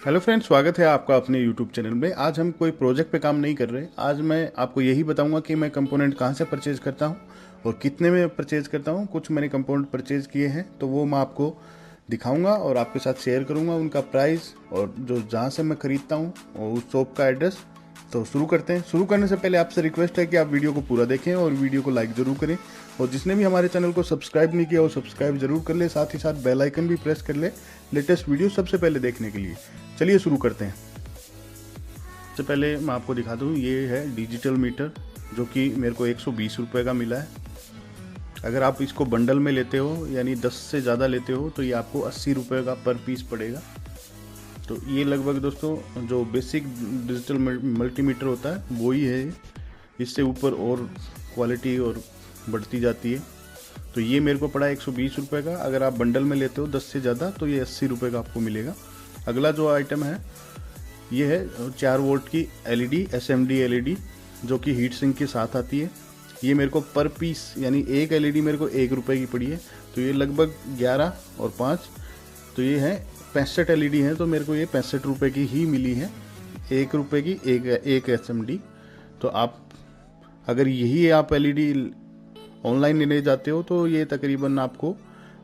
Hello friends, स्वागत है आपका अपने यूट्यूब चैनल में। आज हम कोई प्रोजेक्ट पे काम नहीं कर रहे। आज मैं आपको यही बताऊंगा कि मैं कंपोनेंट कहाँ से परचेज करता हूँ और कितने में परचेज करता हूँ। कुछ मैंने कंपोनेंट परचेज किए हैं तो वो मैं आपको दिखाऊंगा और आपके साथ शेयर करूंगा उनका प्राइस और जो जहाँ से मैं खरीदता हूँ और उस शॉप का एड्रेस। तो शुरू करते हैं। शुरू करने से पहले आपसे रिक्वेस्ट है कि आप वीडियो को पूरा देखें और वीडियो को लाइक ज़रूर करें, और जिसने भी हमारे चैनल को सब्सक्राइब नहीं किया वो सब्सक्राइब जरूर कर ले, साथ ही साथ बेल आइकन भी प्रेस कर ले लेटेस्ट वीडियो सबसे पहले देखने के लिए। चलिए शुरू करते हैं। सबसे पहले मैं आपको दिखा दूँ, ये है डिजिटल मीटर जो कि मेरे को 120 रुपये का मिला है। अगर आप इसको बंडल में लेते हो यानी 10 से ज़्यादा लेते हो तो ये आपको 80 रुपये का पर पीस पड़ेगा। तो ये लगभग दोस्तों जो बेसिक डिजिटल मल्टीमीटर होता है वो ही है। इससे ऊपर और क्वालिटी और बढ़ती जाती है। तो ये मेरे को पड़ा 120 रुपये का। अगर आप बंडल में लेते हो 10 से ज़्यादा तो ये 80 रुपये का आपको मिलेगा। अगला जो आइटम है ये है 4 वोल्ट की एलईडी एसएमडी एलईडी जो कि हीट सिंक के साथ आती है। ये मेरे को पर पीस यानी एक एलईडी मेरे को 1 रुपये की पड़ी है। तो ये लगभग 11 और 5 तो ये है 65 एलईडी है। तो मेरे को ये 65 रुपये की ही मिली है, 1 रुपये की एक एसएमडी। तो आप अगर यही आप एलईडी ऑनलाइन लेने जाते हो तो ये तकरीबन आपको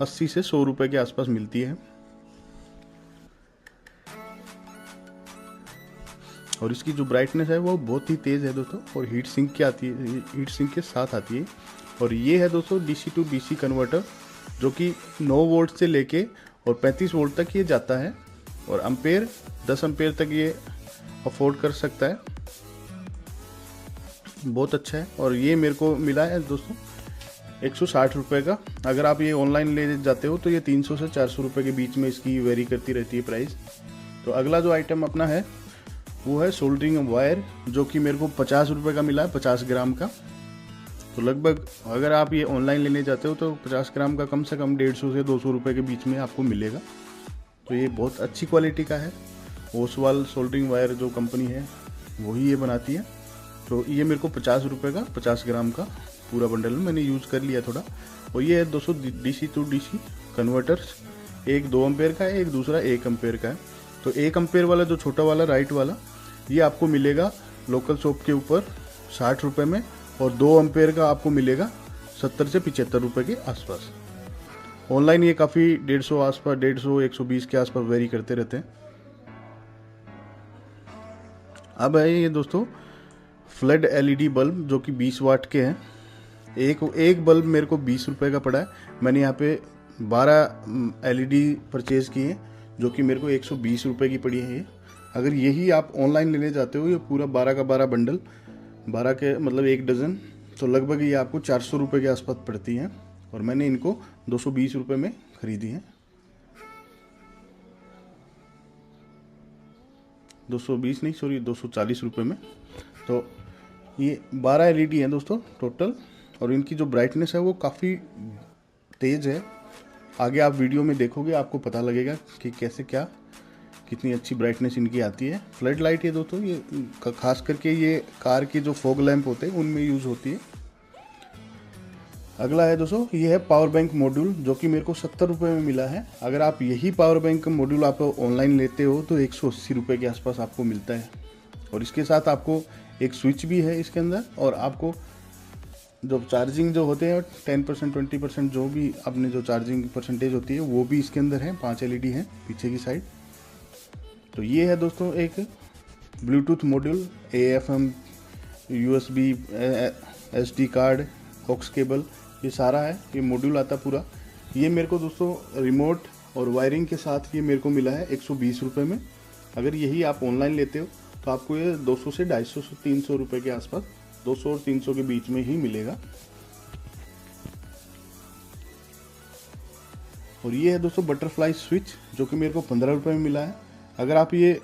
80 से 100 रुपये के आसपास मिलती है। और इसकी जो ब्राइटनेस है वो बहुत ही तेज़ है दोस्तों, और हीट सिंक की आती है, हीट सिंक के साथ आती है। और ये है दोस्तों डीसी टू डीसी कन्वर्टर जो कि 9 वोल्ट से लेके और 35 वोल्ट तक ये जाता है, और एम्पेयर 10 एम्पेयर तक ये अफोर्ड कर सकता है। बहुत अच्छा है। और ये मेरे को मिला है दोस्तों 160 रुपये का। अगर आप ये ऑनलाइन ले जाते हो तो ये 300 से 400 रुपये के बीच में इसकी वेरी करती रहती है प्राइस। तो अगला जो आइटम अपना है वो है सोल्डरिंग वायर जो कि मेरे को 50 रुपये का मिला है, 50 ग्राम का। तो लगभग अगर आप ये ऑनलाइन लेने जाते हो तो 50 ग्राम का कम से कम 150 से 200 रुपये के बीच में आपको मिलेगा। तो ये बहुत अच्छी क्वालिटी का है। ओसवाल सोल्डरिंग वायर जो कंपनी है वही ये बनाती है। तो ये मेरे को 50 रुपये का 50 ग्राम का पूरा बंडल में मैंने यूज़ कर लिया थोड़ा। और ये है 200 डीसी टू डीसी कन्वर्टर्स, एक 2 एम्पेयर का है, एक दूसरा 1 एम्पेयर का है। तो 1 एम्पेयर वाला जो छोटा वाला राइट वाला ये आपको मिलेगा लोकल शॉप के ऊपर 60 रुपये में, और 2 एम्पेयर का आपको मिलेगा 70 से 75 रुपये के आसपास। ऑनलाइन ये काफ़ी 150 आसपास, 150 120 के आसपास वेरी करते रहते हैं। अब है ये दोस्तों फ्लड एलईडी बल्ब जो कि 20 वाट के हैं। एक बल्ब मेरे को 20 रुपये का पड़ा है। मैंने यहाँ पे 12 एलईडी परचेज़ किए जो कि मेरे को 120 रुपये की पड़ी है ये। अगर यही आप ऑनलाइन लेने जाते हो ये पूरा 12 का 12 बंडल, 12 के मतलब 1 डज़न, तो लगभग ये आपको 400 रुपये के आसपास पड़ती हैं। और मैंने इनको 220 रुपये में ख़रीदी है। 220 नहीं, सॉरी 240 रुपये में। तो ये 12 एलईडी हैं दोस्तों टोटल, और इनकी जो ब्राइटनेस है वो काफ़ी तेज़ है। आगे आप वीडियो में देखोगे आपको पता लगेगा कि कैसे क्या कितनी अच्छी ब्राइटनेस इनकी आती है। फ्लड लाइट है दोस्तों, ये खास करके ये कार के जो फॉग लैंप होते हैं उनमें यूज़ होती है। अगला है दोस्तों ये है पावर बैंक मॉड्यूल जो कि मेरे को 70 रुपये में मिला है। अगर आप यही पावर बैंक मॉड्यूल आप ऑनलाइन लेते हो तो 180 रुपये के आसपास आपको मिलता है। और इसके साथ आपको एक स्विच भी है इसके अंदर, और आपको जो चार्जिंग जो होते हैं 10% 20% जो भी अपने जो चार्जिंग परसेंटेज होती है वो भी इसके अंदर है। 5 एलईडी हैं पीछे की साइड। तो ये है दोस्तों एक Bluetooth module, AFM, USB, SD card, aux cable, ये सारा है। ये मॉड्यूल आता पूरा। ये मेरे को दोस्तों रिमोट और वायरिंग के साथ ये मेरे को मिला है 120 रुपये में। अगर यही आप ऑनलाइन लेते हो तो आपको ये 200 से 250 से 300 रुपये के आसपास, 200 और 300 के बीच में ही मिलेगा। और ये है दोस्तों बटरफ्लाई स्विच जो कि मेरे को 15 रुपये में मिला है। अगर आप ये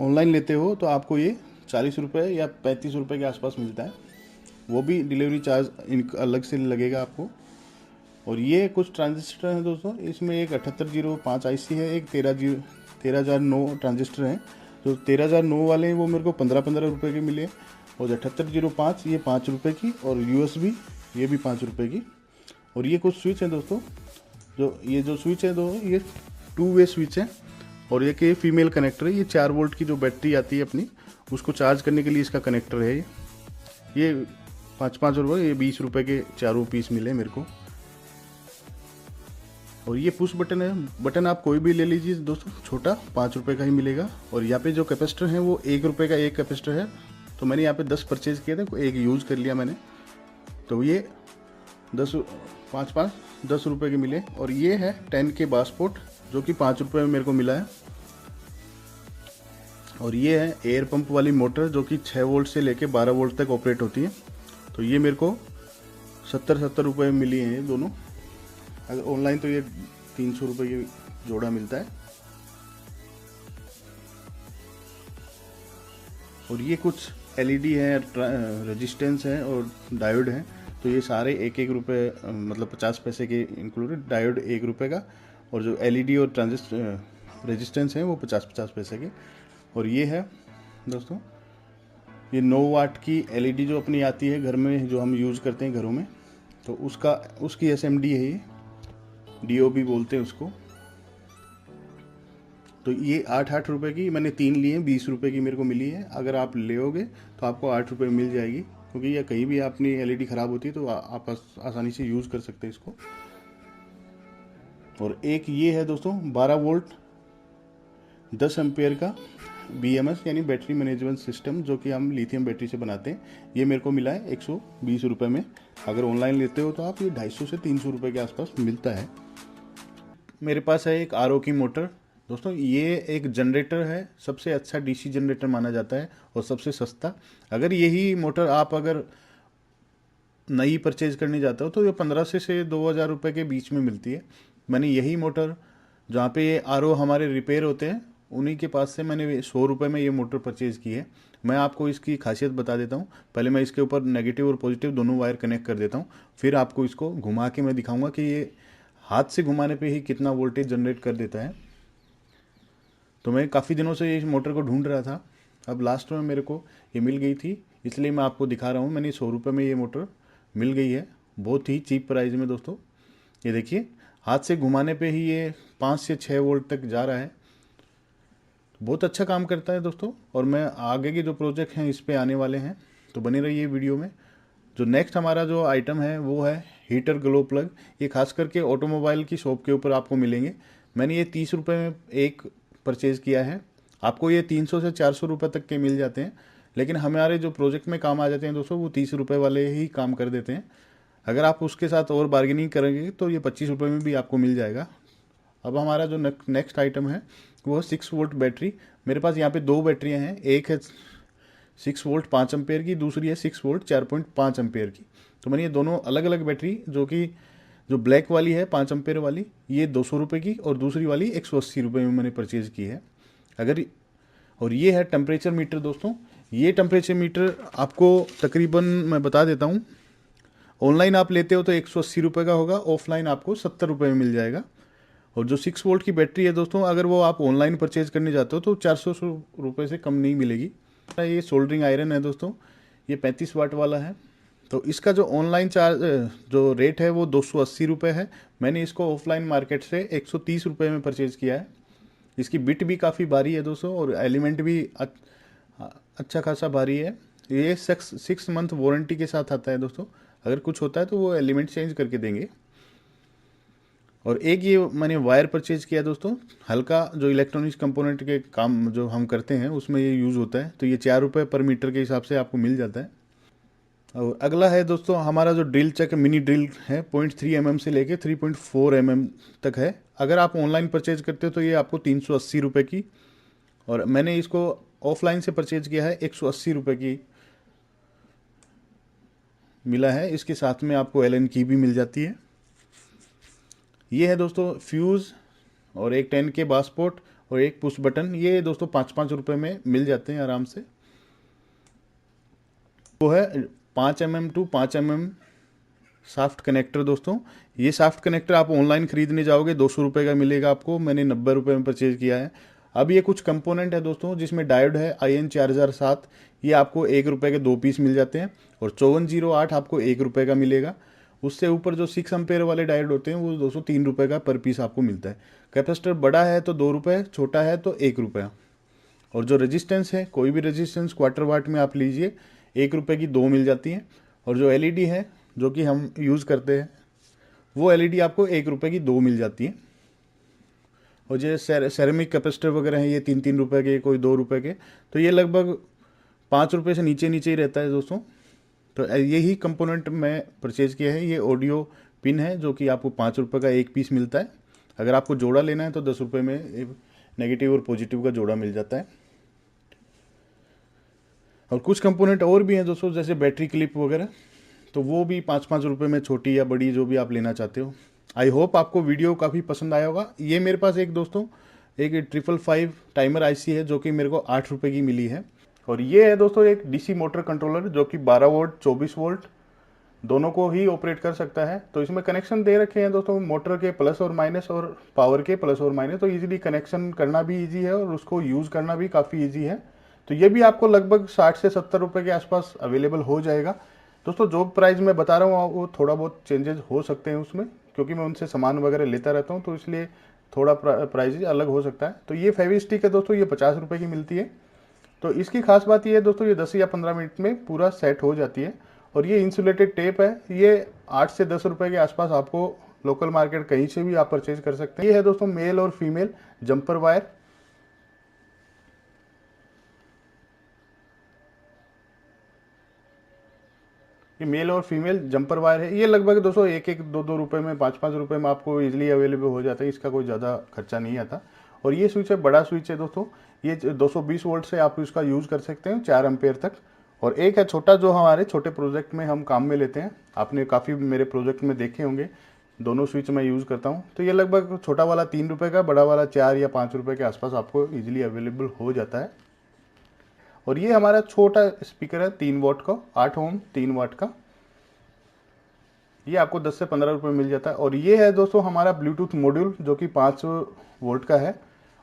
ऑनलाइन लेते हो तो आपको ये 40 रुपये या 35 रुपये के आसपास मिलता है। वो भी डिलीवरी चार्ज अलग से लगेगा आपको। और ये कुछ ट्रांजिस्टर हैं दोस्तों, इसमें एक 7805 IC है, एक 13009 ट्रांजिस्टर हैं। जो 13009 वाले हैं वो मेरे को 15-15 रुपये के मिले, और 7805 ये 5 रुपये की, और USB ये भी 5 रुपये की। और ये कुछ स्विच हैं दोस्तों, जो स्विच है ये 2 वे स्विच है। और ये कि फीमेल कनेक्टर है, ये 4 वोल्ट की जो बैटरी आती है अपनी, उसको चार्ज करने के लिए इसका कनेक्टर है ये 5-5 रुपये, ये 20 रुपये के चारों पीस मिले मेरे को। और ये पुश बटन है, बटन आप कोई भी ले लीजिए दोस्तों, छोटा 5 रुपये का ही मिलेगा। और यहाँ पे जो कैपेसिटर है वो 1 रुपये का एक कैपेसिटर है, तो मैंने यहाँ पे 10 परचेज किए थे, एक यूज़ कर लिया मैंने, तो ये 10 रुपये के मिले। और ये है 10 के बास्पोर्ट जो कि 5 रुपये में मेरे को मिला है। और ये है एयर पंप वाली मोटर जो कि 6 वोल्ट से लेके 12 वोल्ट तक ऑपरेट होती है, तो ये मेरे को 70 रुपये में मिली है ये दोनों। अगर ऑनलाइन तो ये 300 रुपये की जोड़ा मिलता है। और ये कुछ एलईडी है, रेजिस्टेंस है और डायोड है, तो ये सारे 1-1 रुपये, मतलब 50 पैसे के इंक्लूडेड। डायोड 1 रुपये का, और जो एलईडी और रेजिस्टेंस है वो 50-50 पैसे के। और ये है दोस्तों, ये 9 वाट की एलईडी जो अपनी आती है घर में, जो हम यूज़ करते हैं घरों में, तो उसकी एसएमडी है, ये डीओबी बोलते हैं उसको। तो ये 8-8 रुपये की मैंने 3 लिए, 20 रुपये की मेरे को मिली है। अगर आप लेओगे तो आपको 8 रुपये में मिल जाएगी, क्योंकि ये कहीं भी अपनी एलईडी ख़राब होती है तो आप आसानी से यूज़ कर सकते हैं इसको। और एक ये है दोस्तों 12 वोल्ट 10 एम्पेयर का BMS यानी बैटरी मैनेजमेंट सिस्टम, जो कि हम लिथियम बैटरी से बनाते हैं। ये मेरे को मिला है 120 रुपये में। अगर ऑनलाइन लेते हो तो आप ये 250 से 300 रुपये के आसपास मिलता है। मेरे पास है एक RO की मोटर दोस्तों, ये एक जनरेटर है, सबसे अच्छा DC जनरेटर माना जाता है और सबसे सस्ता। अगर यही मोटर आप अगर नई परचेज करने जाते हो तो ये 1500 से 2000 रुपये के बीच में मिलती है। मैंने यही मोटर, जहाँ पे ये RO हमारे रिपेयर होते हैं, उन्हीं के पास से मैंने 100 रुपये में ये मोटर परचेज़ की है। मैं आपको इसकी खासियत बता देता हूँ। पहले मैं इसके ऊपर नेगेटिव और पॉजिटिव दोनों वायर कनेक्ट कर देता हूँ, फिर आपको इसको घुमा के मैं दिखाऊंगा कि ये हाथ से घुमाने पे ही कितना वोल्टेज जनरेट कर देता है। तो मैं काफ़ी दिनों से इस मोटर को ढूंढ रहा था, अब लास्ट में मेरे को ये मिल गई थी, इसलिए मैं आपको दिखा रहा हूँ। मैंने 100 रुपये में ये मोटर मिल गई है, बहुत ही चीप प्राइस में दोस्तों। ये देखिए, हाथ से घुमाने पे ही ये 5 से 6 वोल्ट तक जा रहा है, बहुत अच्छा काम करता है दोस्तों। और मैं आगे के जो प्रोजेक्ट हैं इस पे आने वाले हैं, तो बने रहिए वीडियो में। जो नेक्स्ट हमारा जो आइटम है वो है हीटर ग्लो प्लग। ये खास करके ऑटोमोबाइल की शॉप के ऊपर आपको मिलेंगे। मैंने ये 30 रुपये में एक परचेज़ किया है, आपको ये 300 से 400 रुपये तक के मिल जाते हैं, लेकिन हमारे जो प्रोजेक्ट में काम आ जाते हैं दोस्तों वो 30 रुपये वाले ही काम कर देते हैं। अगर आप उसके साथ और बार्गेनिंग करेंगे तो ये 25 रुपये में भी आपको मिल जाएगा। अब हमारा जो नेक्स्ट आइटम है वो 6 वोल्ट बैटरी। मेरे पास यहाँ पे 2 बैटरियाँ हैं, एक है 6 वोल्ट 5 एम्पेयर की, दूसरी है 6 वोल्ट 4.5 एम्पेयर की। तो मैंने ये दोनों अलग अलग बैटरी, जो ब्लैक वाली है 5 एम्पेयर वाली, ये 200 रुपये की, और दूसरी वाली 180 रुपये में मैंने परचेज़ की है। और ये है टेम्परेचर मीटर दोस्तों। ये टेम्परेचर मीटर आपको तकरीबन मैं बता देता हूँ, ऑनलाइन आप लेते हो तो 180 रुपये का होगा, ऑफलाइन आपको 70 रुपये में मिल जाएगा। और जो 6 वोल्ट की बैटरी है दोस्तों, अगर वो आप ऑनलाइन परचेज करने जाते हो तो 400 रुपये से कम नहीं मिलेगी। ये सोल्डरिंग आयरन है दोस्तों, ये 35 वाट वाला है। तो इसका जो ऑनलाइन चार्ज जो रेट है वो 280 रुपये है। मैंने इसको ऑफलाइन मार्केट से 130 रुपये में परचेज़ किया है। इसकी बिट भी काफ़ी भारी है दोस्तों, और एलिमेंट भी अच्छा खासा भारी है। ये 6 मंथ वारंटी के साथ आता है दोस्तों, अगर कुछ होता है तो वो एलिमेंट चेंज करके देंगे। और एक ये मैंने वायर परचेज किया दोस्तों, हल्का जो इलेक्ट्रॉनिक्स कंपोनेंट के काम जो हम करते हैं उसमें ये यूज़ होता है, तो ये 4 रुपये पर मीटर के हिसाब से आपको मिल जाता है। और अगला है दोस्तों हमारा जो ड्रिल चक मिनी ड्रिल है, 0.3 mm से लेके 3.4 mm तक है। अगर आप ऑनलाइन परचेज करते हो तो ये आपको 380 रुपये की, और मैंने इसको ऑफलाइन से परचेज किया है 180 रुपये की मिला है। इसके साथ में आपको एलन की भी मिल जाती है। ये है दोस्तों फ्यूज़, और एक 10 के बास्पोर्ट और एक पुश बटन। ये दोस्तों 5-5 रुपये में मिल जाते हैं आराम से। वो है 5 mm to 5 mm shaft connector दोस्तों। ये साफ्ट कनेक्टर आप ऑनलाइन खरीदने जाओगे 200 रुपये का मिलेगा आपको, मैंने 90 रुपये में परचेज किया है। अब ये कुछ कंपोनेंट है दोस्तों, जिसमें डायोड है IN 4007, ये आपको 1 रुपये के 2 पीस मिल जाते हैं, और 5408 आपको 1 रुपये का मिलेगा। उससे ऊपर जो 6 एम्पेयर वाले डायोड होते हैं वो 203 रुपये का पर पीस आपको मिलता है। कैपेसिटर बड़ा है तो 2 रुपये, छोटा है तो 1 रुपया। और जो रेजिस्टेंस है, कोई भी रेजिस्टेंस क्वार्टर वाट में आप लीजिए, 1 रुपये की 2 मिल जाती हैं। और जो एलईडी है जो कि हम यूज़ करते हैं, वो एलईडी आपको 1 रुपये की 2 मिल जाती है। और जो सेरेमिक कैपेसिटर वगैरह हैं, ये 3-3 रुपये के, कोई 2 रुपये के, तो ये लगभग 5 रुपये से नीचे नीचे ही रहता है दोस्तों। तो यही कंपोनेंट मैं परचेज़ किया है। ये ऑडियो पिन है जो कि आपको 5 रुपये का एक पीस मिलता है। अगर आपको जोड़ा लेना है तो 10 रुपये में नेगेटिव और पॉजिटिव का जोड़ा मिल जाता है। और कुछ कंपोनेंट और भी हैं दोस्तों, जैसे बैटरी क्लिप वगैरह, तो वो भी 5-5 रुपये में, छोटी या बड़ी जो भी आप लेना चाहते हो। आई होप आपको वीडियो काफ़ी पसंद आया होगा। ये मेरे पास एक दोस्तों एक 555 टाइमर आईसी है जो कि मेरे को 8 रुपये की मिली है। और ये है दोस्तों एक डीसी मोटर कंट्रोलर जो कि 12 वोल्ट 24 वोल्ट दोनों को ही ऑपरेट कर सकता है। तो इसमें कनेक्शन दे रखे हैं दोस्तों, मोटर के प्लस और माइनस और पावर के प्लस और माइनस। तो इजीली कनेक्शन करना भी इजी है और उसको यूज़ करना भी काफ़ी इजी है। तो ये भी आपको लगभग 60 से 70 रुपये के आसपास अवेलेबल हो जाएगा दोस्तों। जो प्राइस मैं बता रहा हूँ वो थोड़ा बहुत चेंजेस हो सकते हैं उसमें, क्योंकि मैं उनसे सामान वगैरह लेता रहता हूँ, तो इसलिए थोड़ा प्राइस अलग हो सकता है। तो ये फेविस्टिक है दोस्तों, ये 50 रुपये की मिलती है। तो इसकी खास बात ये है दोस्तों, ये 10 या 15 मिनट में पूरा सेट हो जाती है। और ये इंसुलेटेड टेप है, ये 8 से 10 रुपये के आसपास आपको लोकल मार्केट कहीं से भी आप परचेज कर सकते हैं। ये है दोस्तों मेल और फीमेल जंपर वायर। ये मेल और फीमेल जंपर वायर है। ये लगभग दोस्तों 1-1, 2-2 रुपये में, 5-5 रुपये में आपको इजीली अवेलेबल हो जाता है। इसका कोई ज़्यादा खर्चा नहीं आता। और ये स्विच है, बड़ा स्विच है दोस्तों, ये 220 वोल्ट से आप इसका यूज़ कर सकते हैं 4 एम्पेयर तक। और एक है छोटा, जो हमारे छोटे प्रोजेक्ट में हम काम में लेते हैं। आपने काफ़ी मेरे प्रोजेक्ट में देखे होंगे, दोनों स्विच मैं यूज़ करता हूँ। तो ये लगभग छोटा वाला 3 रुपये का, बड़ा वाला 4 या 5 रुपये के आसपास आपको ईजिली अवेलेबल हो जाता है। और ये हमारा छोटा स्पीकर है 3 वाट का, 8 ओम 3 वाट का। ये आपको 10 से 15 रुपये मिल जाता है। और ये है दोस्तों हमारा ब्लूटूथ मॉड्यूल जो कि 5 वोल्ट का है।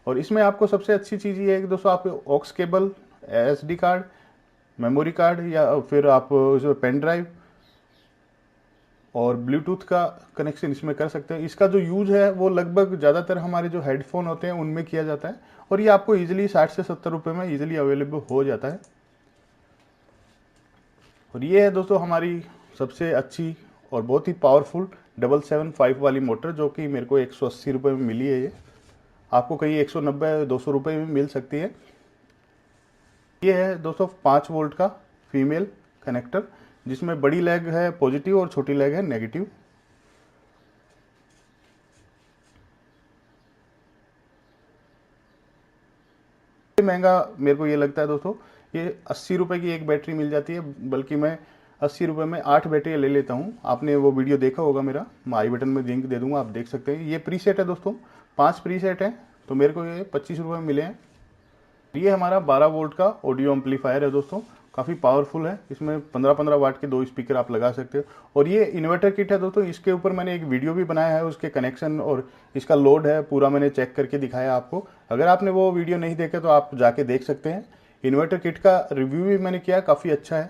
और इसमें आपको सबसे अच्छी चीज़ ये है कि दोस्तों आप aux cable, SD card, memory card या फिर आप पेन ड्राइव और ब्लूटूथ का कनेक्शन इसमें कर सकते हैं। इसका जो यूज है वो लगभग ज़्यादातर हमारे जो हेडफोन होते हैं उनमें किया जाता है। और ये आपको इजीली 60 से 70 रुपये में इजीली अवेलेबल हो जाता है। और ये है दोस्तों हमारी सबसे अच्छी और बहुत ही पावरफुल 775 वाली मोटर, जो कि मेरे को 180 रुपये में मिली है। ये आपको कहीं 190-200 रुपये में मिल सकती है। ये है दोस्तों 5 वोल्ट का फीमेल कनेक्टर, जिसमें बड़ी लेग है पॉजिटिव और छोटी लेग है नेगेटिव। महंगा मेरे को ये लगता है दोस्तों, ये 80 रुपये की एक बैटरी मिल जाती है, बल्कि मैं 80 रुपये में 8 बैटरी ले लेता हूँ। आपने वो वीडियो देखा होगा मेरा, मैं आई बटन में लिंक दे दूंगा, आप देख सकते हैं। ये प्रीसेट है दोस्तों, 5 प्रीसेट है, तो मेरे को ये 25 रुपये में मिले हैं। ये हमारा 12 वोल्ट का ऑडियो एम्पलीफायर है दोस्तों, काफ़ी पावरफुल है। इसमें 15-15 वाट के 2 स्पीकर आप लगा सकते हो। और ये इन्वर्टर किट है दोस्तों, इसके ऊपर मैंने एक वीडियो भी बनाया है, उसके कनेक्शन और इसका लोड है पूरा मैंने चेक करके दिखाया आपको। अगर आपने वो वीडियो नहीं देखे तो आप जाके देख सकते हैं। इन्वर्टर किट का रिव्यू भी मैंने किया, काफ़ी अच्छा है।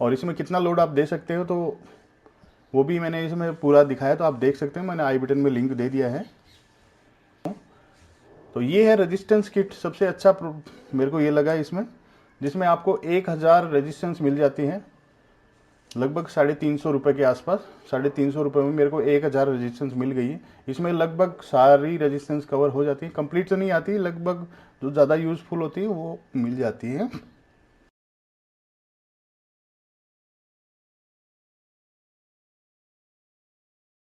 और इसमें कितना लोड आप दे सकते हो तो वो भी मैंने इसमें पूरा दिखाया, तो आप देख सकते हैं, मैंने आई बटन में लिंक दे दिया है। तो ये है रेजिस्टेंस किट, सबसे अच्छा मेरे को ये लगा इसमें, जिसमें आपको 1000 रेजिस्टेंस मिल जाती हैं, लगभग 350 रुपये के आसपास। 350 रुपये में मेरे को 1000 रेजिस्टेंस मिल गई है। इसमें लगभग सारी रेजिस्टेंस कवर हो जाती है, कंप्लीट तो नहीं आती, लगभग जो ज़्यादा यूज़फुल होती है वो मिल जाती है।